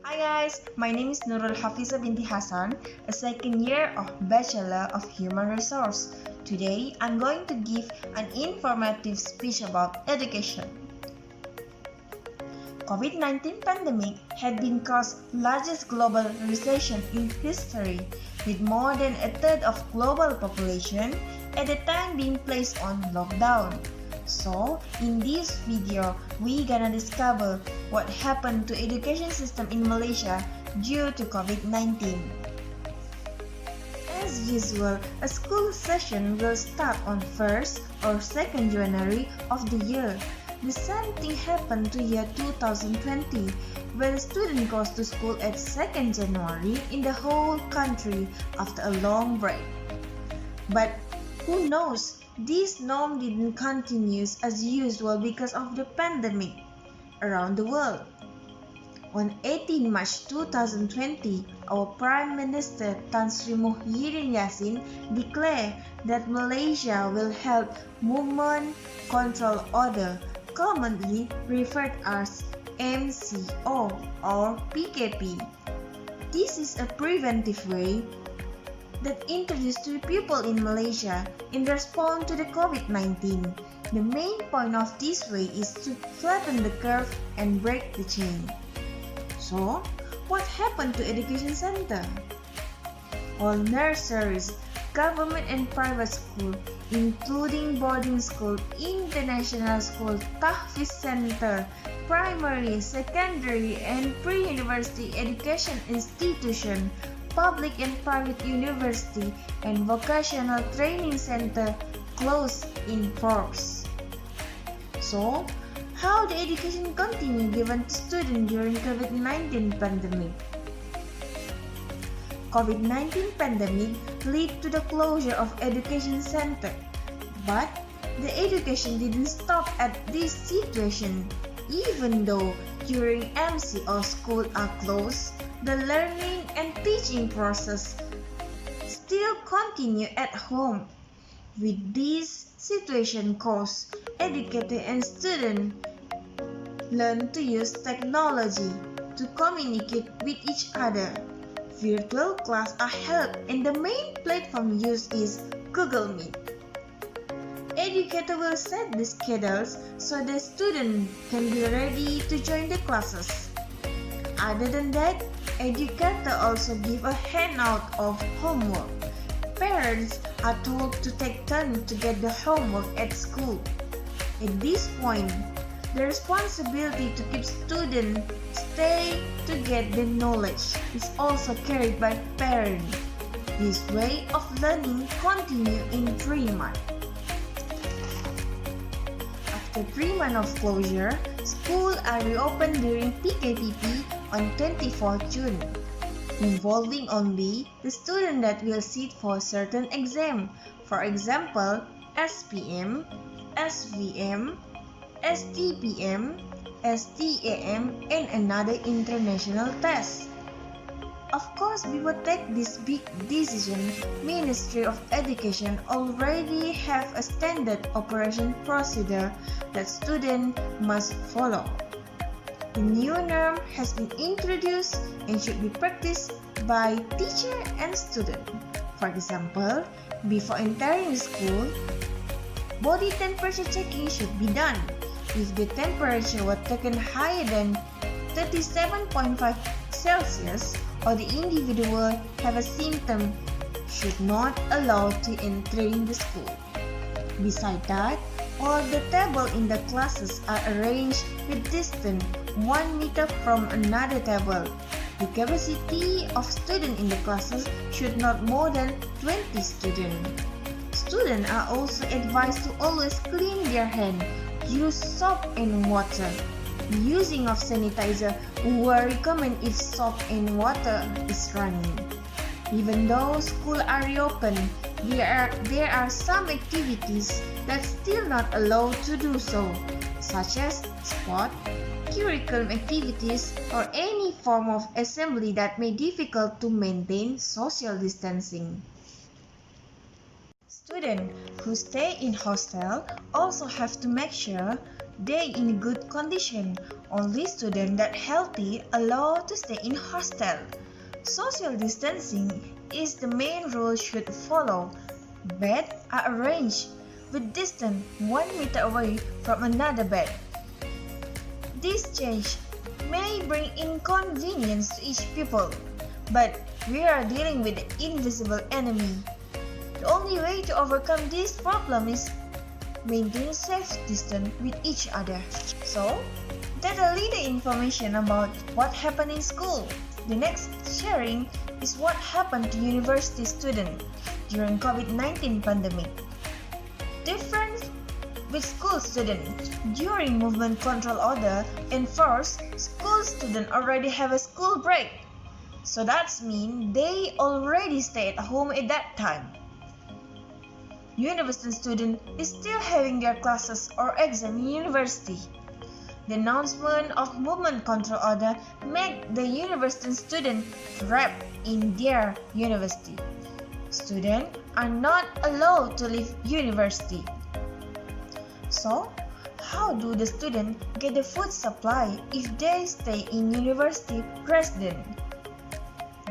Hi guys, my name is Nurul Hafiza binti Hasan, a second year of Bachelor of Human Resource. Today, I'm going to give an informative speech about education. COVID-19 pandemic had been caused largest global recession in history, with more than a third of global population at the time being placed on lockdown. So, in this video, we gonna discover what happened to education system in Malaysia due to COVID-19. As usual, a school session will start on 1st or 2nd January of the year. The same thing happened to year 2020, where the student goes to school at 2nd January in the whole country after a long break. But who knows? This norm didn't continue as usual because of the pandemic around the world. On 18 March 2020, our Prime Minister Tan Sri Muhyiddin Yassin declared that Malaysia will help Movement Control Order, commonly referred as MCO or PKP. This is a preventive way that introduced to people in Malaysia in response to the COVID-19. The main point of this way is to flatten the curve and break the chain. So, what happened to education center? All nurseries, government and private school, including boarding school, international school, tahfiz center, primary, secondary, and pre-university education institution, public and private university, and vocational training center closed in force. So, how the education continue given to students during COVID-19 pandemic? COVID-19 pandemic led to the closure of education center, but the education didn't stop at this situation. Even though during MCO school are closed, the learning and teaching process still continue at home. With this situation caused, educators and students learn to use technology to communicate with each other. Virtual class are held and the main platform used is Google Meet. Educator will set the schedules so the student can be ready to join the classes. Other than that, educator also give a handout of homework. Parents are told to take turn to get the homework at school. At this point, the responsibility to keep students stay to get the knowledge is also carried by parents. This way of learning continue in 3 months. After 3 months of closure, schools are reopened during PKPP on 24 June, involving only the student that will sit for certain exam, for example, SPM, SVM, STPM, STAM, and another international test. Of course, before take this big decision, Ministry of Education already have a standard operation procedure that students must follow. The new norm has been introduced and should be practiced by teacher and student. For example, before entering school, body temperature checking should be done. If the temperature was taken higher than 37.5 Celsius or the individual have a symptom, should not allow to enter in the school. Besides that, all the tables in the classes are arranged with distance 1 meter from another table. The capacity of students in the classes should not more than 20 students. Students are also advised to always clean their hands, use soap and water. The using of sanitizer were recommended if soap and water is running. Even though schools are reopened, there are some activities that still not allowed to do so, such as sport, curriculum activities, or any form of assembly that may be difficult to maintain social distancing. Students who stay in hostel also have to make sure they in good condition. Only students that healthy allowed to stay in hostel. Social distancing is the main rule should follow. Beds are arranged with distance 1 meter away from another bed. This change may bring inconvenience to each people, but we are dealing with the invisible enemy. The only way to overcome this problem is maintain safe distance with each other. So, that's a little information about what happened in school. The next sharing is what happened to university students during COVID-19 pandemic. Different with school students. During movement control order enforced, school students already have a school break. So that means they already stay at home at that time. University student is still having their classes or exam in university. The announcement of movement control order made the university student trapped in their university. Students are not allowed to leave university. So, how do the students get the food supply if they stay in university residence?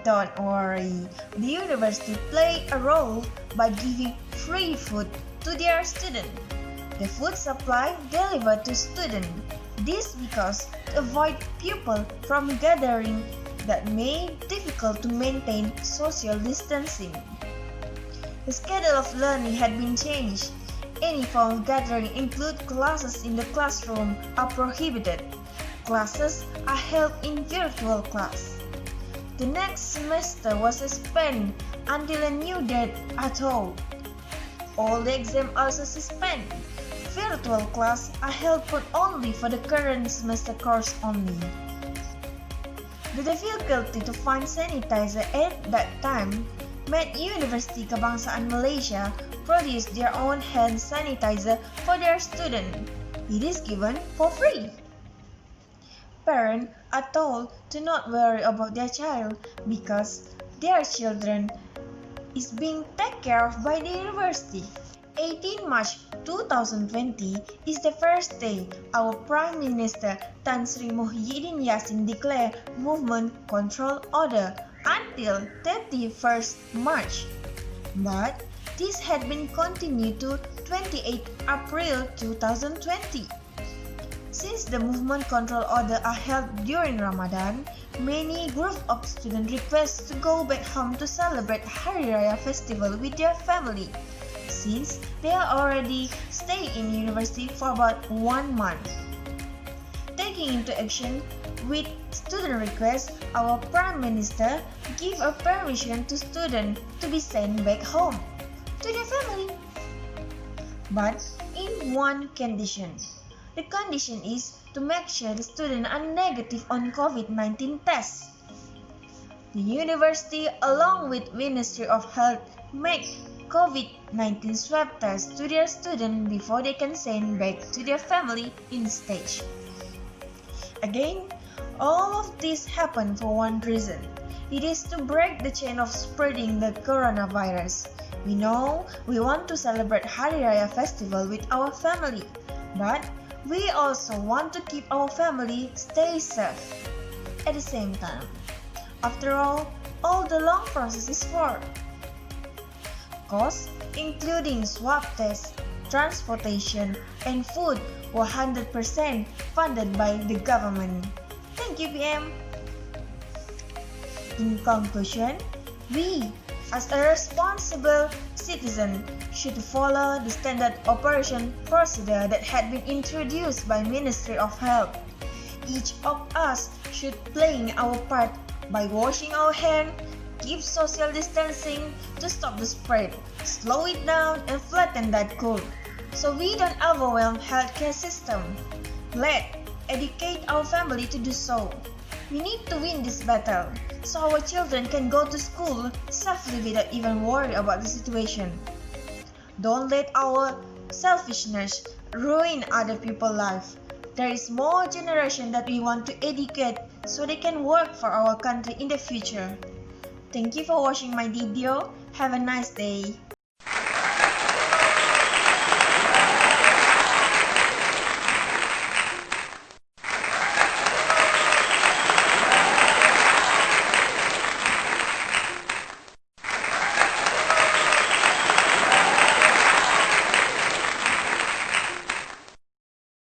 Don't worry, the university play a role by giving free food to their students. The food supply delivered to students. This because to avoid people from gathering that may difficult to maintain social distancing. The schedule of learning had been changed. Any form of gathering, include classes in the classroom, are prohibited. Classes are held in virtual class. The next semester was suspended until a new date are told. All the exams also suspended. Virtual class are held but only for the current semester course only. The difficulty to find sanitizer at that time made University Kebangsaan Malaysia produce their own hand sanitizer for their students. It is given for free. Parents are told to not worry about their child because their children is being taken care of by the university. 18 March 2020 is the first day our Prime Minister Tan Sri Muhyiddin Yassin declared movement control order until 31st March. But this had been continued to 28 April 2020. Since the movement control order are held during Ramadan, many groups of students request to go back home to celebrate Hari Raya festival with their family, since they are already staying in university for about 1 month. Taking into action with student request, our Prime Minister give a permission to students to be sent back home to their family, but in one condition. The condition is to make sure the students are negative on COVID-19 test. The university, along with Ministry of Health, make COVID-19 swab tests to their students before they can send back to their family in stage. Again, all of this happened for one reason. It is to break the chain of spreading the coronavirus. We know we want to celebrate Hari Raya festival with our family, but we also want to keep our family stay safe at the same time. After all the long process is for costs, including swab tests, transportation, and food were 100% funded by the government. Thank you, PM. In conclusion, we, as a responsible citizen, should follow the standard operation procedure that had been introduced by Ministry of Health. Each of us should play our part by washing our hands, keep social distancing to stop the spread, slow it down and flatten that curve, so we don't overwhelm healthcare system. Let's educate our family to do so. We need to win this battle, so our children can go to school safely without even worry about the situation. Don't let our selfishness ruin other people's life. There is more generation that we want to educate so they can work for our country in the future. Thank you for watching my video. Have a nice day.